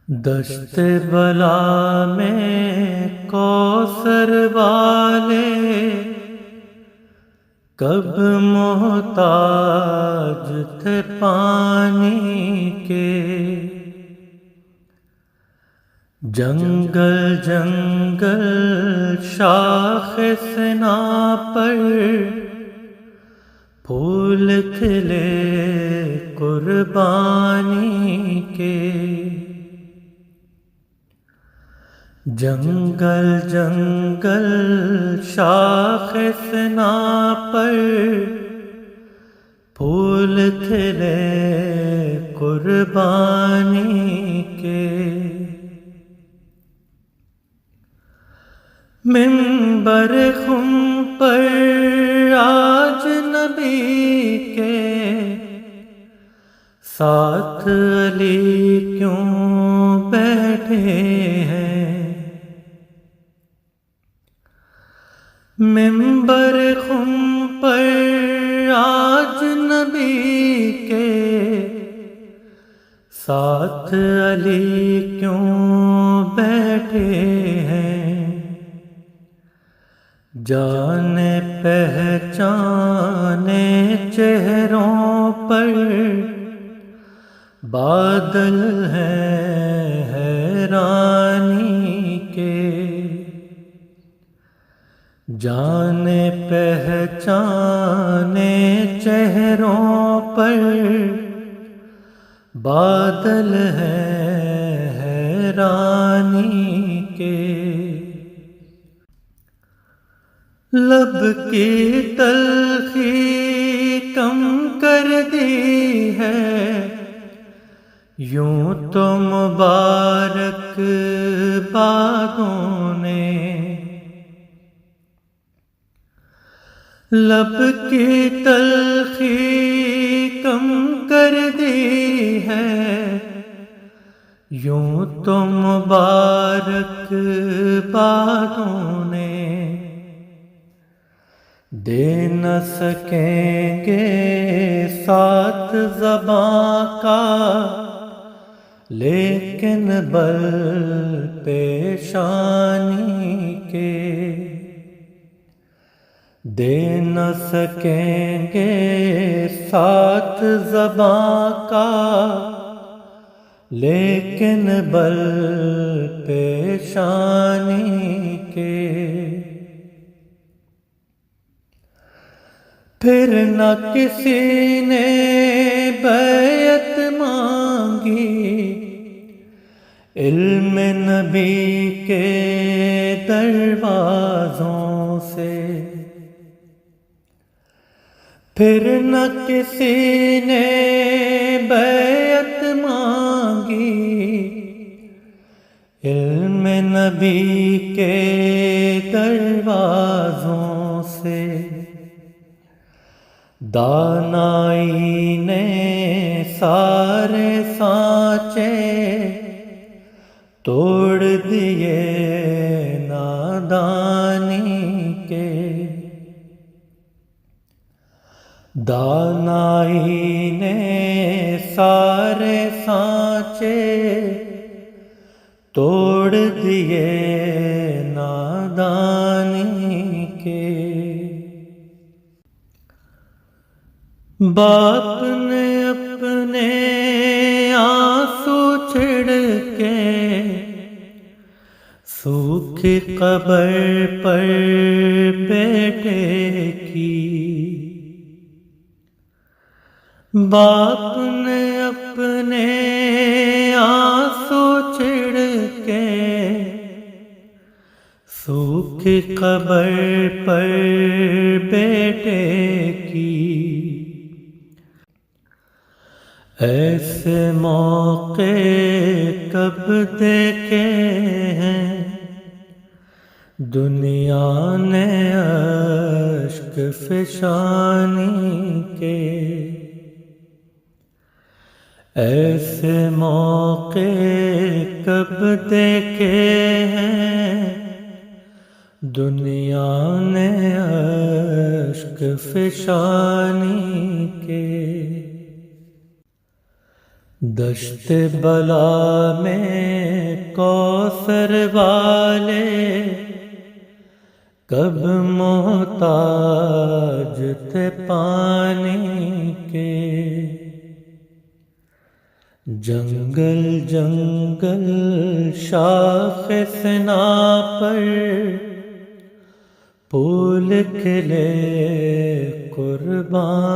دشت بلا میں کوثر والے کب محتاج تھے پانی کے، جنگل جنگل شاخ سنا پر پھول کھلے قربانی کے، جنگل جنگل شاخ سنا پر پھول کھلے قربانی کے، منبر خم پر آج نبی کے ساتھ علی کیوں بیٹھے ہیں، منبر خم پر آج نبی کے ساتھ علی کیوں بیٹھے ہیں، جانے پہچانے چہروں پر بادل ہیں حیرانی کے، جانے پہچانے چہروں پر بادل ہیں حیرانی کے، لب کی تلخی کم کر دی ہے یوں تو مبارک باغوں نے، لب کی تلخی کم کر دی ہے یوں تو مبارک باغوں نے، دے نہ سکیں گے ساتھ زباں کا لیکن بل پیشانی کے، دے نہ سکیں گے ساتھ زباں کا لیکن بل پیشانی کے، پھر نہ کسی نے بیعت مانگی علم نبی کے دروازوں سے، پھر نہ کسی نے بیعت مانگی علم نبی کے دروازوں سے، دانائی نے سارے سانچے توڑ دیے نادانی کے، دانائی نے سارے سانچے توڑ دیے نادانی کے، باپ نے اپنے آنسو چھڑکے سوکھی قبر پر بیٹے کی، باپ نے اپنے آنسو چھڑکے سوکھی قبر پر بیٹے کی، ایسے موقع کب دیکھے ہیں دنیا نے اشک فشانی کے، ایسے موقع کب دیکھے ہیں دنیا نے اشک فشانی کے، دشت بلا میں کوثر والے کب محتاج تھے پانی کے، جنگل جنگل شاخ سنا پر پھول کھلے قربان